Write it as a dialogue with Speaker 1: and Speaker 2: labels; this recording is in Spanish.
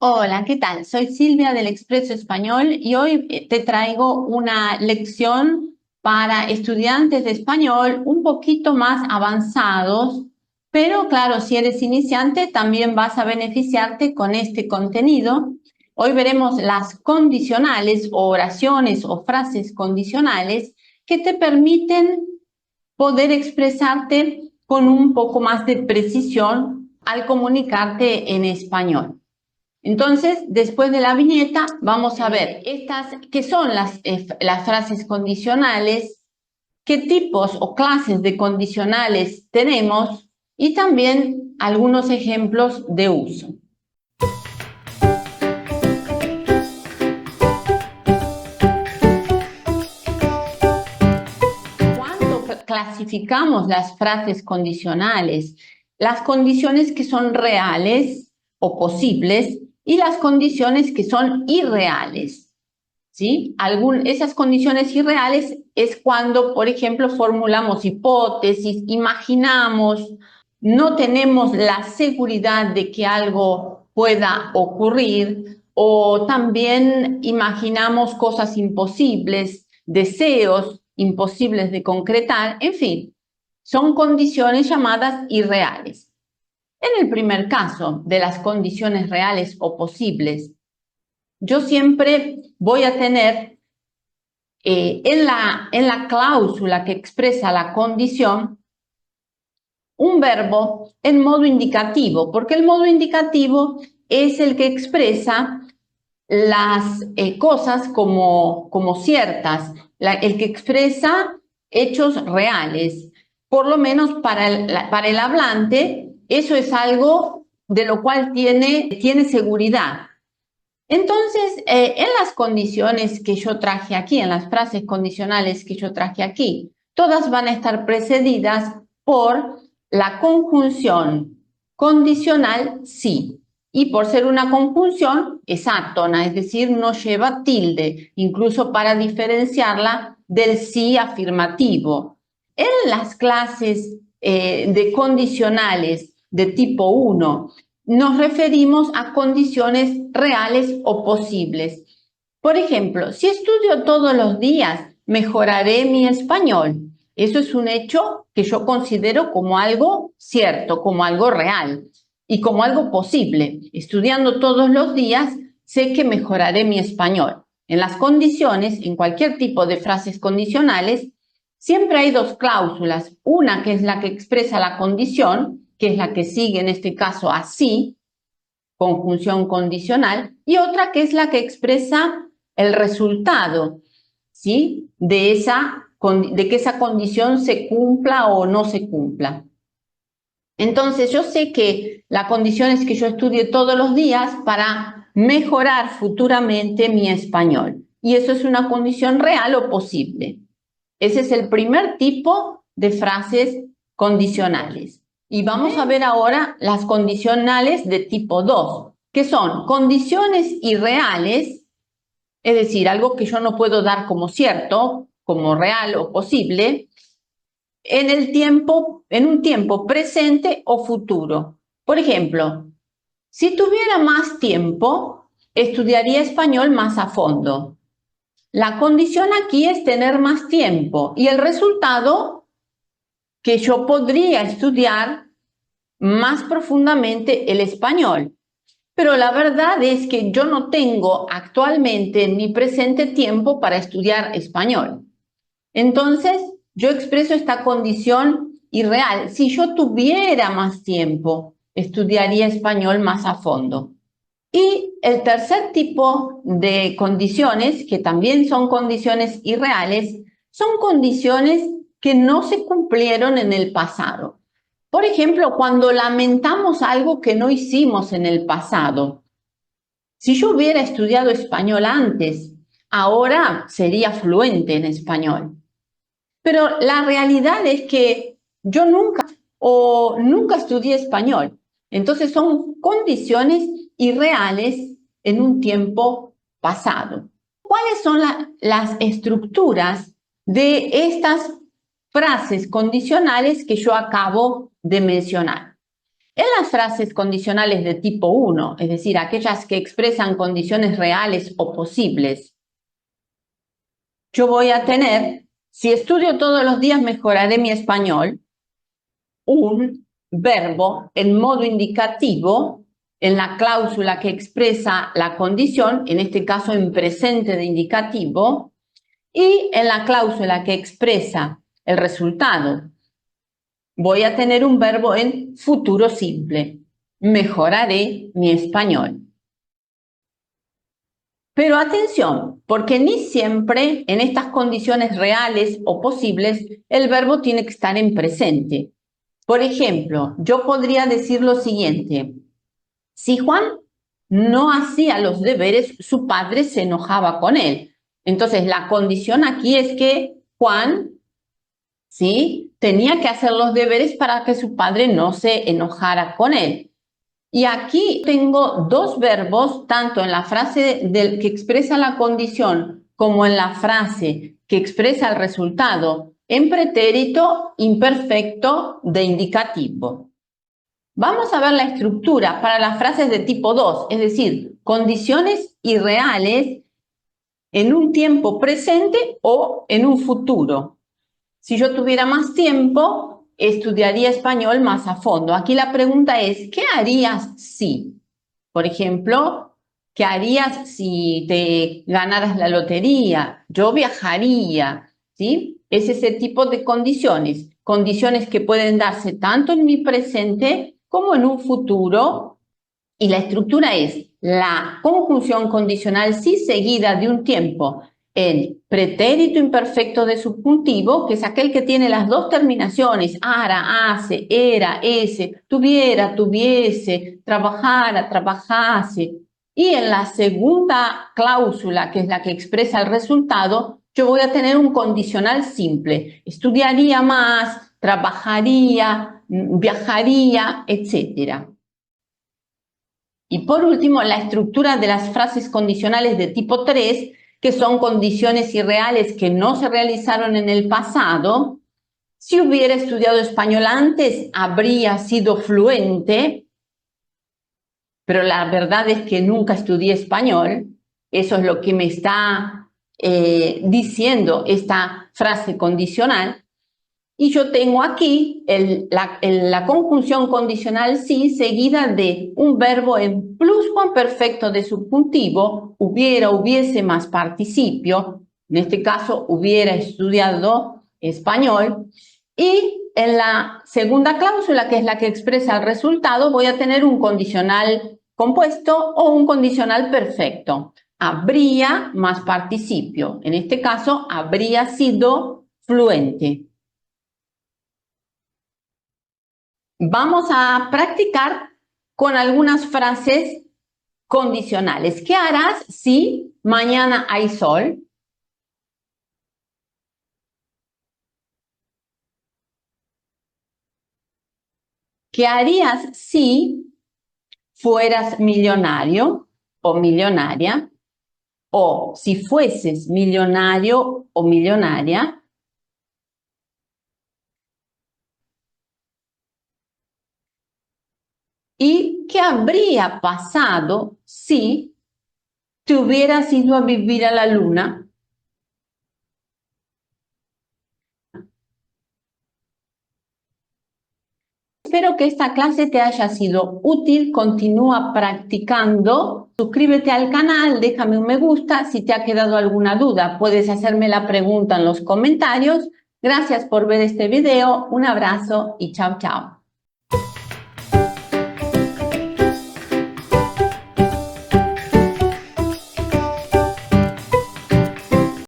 Speaker 1: Hola, ¿qué tal? Soy Silvia del Expreso Español y hoy te traigo una lección para estudiantes de español un poquito más avanzados, pero claro, si eres iniciante también vas a beneficiarte con este contenido. Hoy veremos las condicionales o oraciones o frases condicionales que te permiten poder expresarte con un poco más de precisión al comunicarte en español. Entonces, después de la viñeta, vamos a ver qué son las frases condicionales, qué tipos o clases de condicionales tenemos y también algunos ejemplos de uso. Cuando clasificamos las frases condicionales, las condiciones que son reales o posibles y las condiciones que son irreales. ¿Sí? Esas condiciones irreales es cuando, por ejemplo, formulamos hipótesis, imaginamos, no tenemos la seguridad de que algo pueda ocurrir o también imaginamos cosas imposibles, deseos imposibles de concretar, en fin, son condiciones llamadas irreales. En el primer caso de las condiciones reales o posibles, yo siempre voy a tener en la cláusula que expresa la condición un verbo en modo indicativo, porque el modo indicativo es el que expresa las cosas como ciertas, el que expresa hechos reales. Por lo menos para el hablante, eso es algo de lo cual tiene seguridad. Entonces, en las condiciones que yo traje aquí, en las frases condicionales que yo traje aquí, todas van a estar precedidas por la conjunción condicional sí. Y por ser una conjunción, es átona, es decir, no lleva tilde, incluso para diferenciarla del sí afirmativo. En las clases de condicionales de tipo 1, nos referimos a condiciones reales o posibles. Por ejemplo, si estudio todos los días, mejoraré mi español. Eso es un hecho que yo considero como algo cierto, como algo real y como algo posible. Estudiando todos los días, sé que mejoraré mi español. En las condiciones, en cualquier tipo de frases condicionales, siempre hay dos cláusulas. Una que es la que expresa la condición, que es la que sigue en este caso así, conjunción condicional, y otra que es la que expresa el resultado, ¿sí? De que esa condición se cumpla o no se cumpla. Entonces, yo sé que la condición es que yo estudie todos los días para mejorar futuramente mi español. Y eso es una condición real o posible. Ese es el primer tipo de frases condicionales. Y vamos a ver ahora las condicionales de tipo 2, que son condiciones irreales, es decir, algo que yo no puedo dar como cierto, como real o posible, en un tiempo presente o futuro. Por ejemplo, si tuviera más tiempo, estudiaría español más a fondo. La condición aquí es tener más tiempo y el resultado que yo podría estudiar más profundamente el español. Pero la verdad es que yo no tengo actualmente en mi presente tiempo para estudiar español. Entonces, yo expreso esta condición irreal. Si yo tuviera más tiempo, estudiaría español más a fondo. Y el tercer tipo de condiciones, que también son condiciones irreales, son condiciones que no se cumplieron en el pasado. Por ejemplo, cuando lamentamos algo que no hicimos en el pasado. Si yo hubiera estudiado español antes, ahora sería fluente en español. Pero la realidad es que yo nunca estudié español. Entonces son condiciones irreales en un tiempo pasado. ¿Cuáles son las estructuras de estas frases condicionales que yo acabo de mencionar? En las frases condicionales de tipo 1, es decir, aquellas que expresan condiciones reales o posibles, yo voy a tener, si estudio todos los días mejoraré mi español, un verbo en modo indicativo en la cláusula que expresa la condición, en este caso en presente de indicativo, y en la cláusula que expresa el resultado voy a tener un verbo en futuro simple. Mejoraré mi español. Pero atención, porque ni siempre en estas condiciones reales o posibles el verbo tiene que estar en presente. Por ejemplo, yo podría decir lo siguiente. Si Juan no hacía los deberes, su padre se enojaba con él. Entonces, la condición aquí es que Juan, ¿sí?, tenía que hacer los deberes para que su padre no se enojara con él. Y aquí tengo dos verbos, tanto en la frase que expresa la condición como en la frase que expresa el resultado, en pretérito imperfecto de indicativo. Vamos a ver la estructura para las frases de tipo 2, es decir, condiciones irreales en un tiempo presente o en un futuro. Si yo tuviera más tiempo, estudiaría español más a fondo. Aquí la pregunta es, ¿qué harías si? Por ejemplo, ¿qué harías si te ganaras la lotería? Yo viajaría, ¿sí? Es ese tipo de condiciones. Condiciones que pueden darse tanto en mi presente como en un futuro. Y la estructura es la conjunción condicional sí seguida de un tiempo en pretérito imperfecto de subjuntivo, que es aquel que tiene las dos terminaciones, ara, hace, era, ese, tuviera, tuviese, trabajara, trabajase. Y en la segunda cláusula, que es la que expresa el resultado, yo voy a tener un condicional simple. Estudiaría más, trabajaría, viajaría, etc. Y por último, la estructura de las frases condicionales de tipo 3, que son condiciones irreales que no se realizaron en el pasado. Si hubiera estudiado español antes, habría sido fluente, pero la verdad es que nunca estudié español. Eso es lo que me está diciendo esta frase condicional. Y yo tengo aquí la conjunción condicional sí seguida de un verbo en pluscuamperfecto de subjuntivo, hubiera, hubiese más participio, en este caso hubiera estudiado español, y en la segunda cláusula, que es la que expresa el resultado, voy a tener un condicional compuesto o un condicional perfecto. Habría más participio, en este caso habría sido fluente. Vamos a practicar con algunas frases condicionales. ¿Qué harás si mañana hay sol? ¿Qué harías si fueras millonario o millonaria? O si fueses millonario o millonaria. ¿Y qué habría pasado si te hubieras ido a vivir a la luna? Espero que esta clase te haya sido útil. Continúa practicando. Suscríbete al canal, déjame un me gusta. Si te ha quedado alguna duda, puedes hacerme la pregunta en los comentarios. Gracias por ver este video. Un abrazo y chao, chao.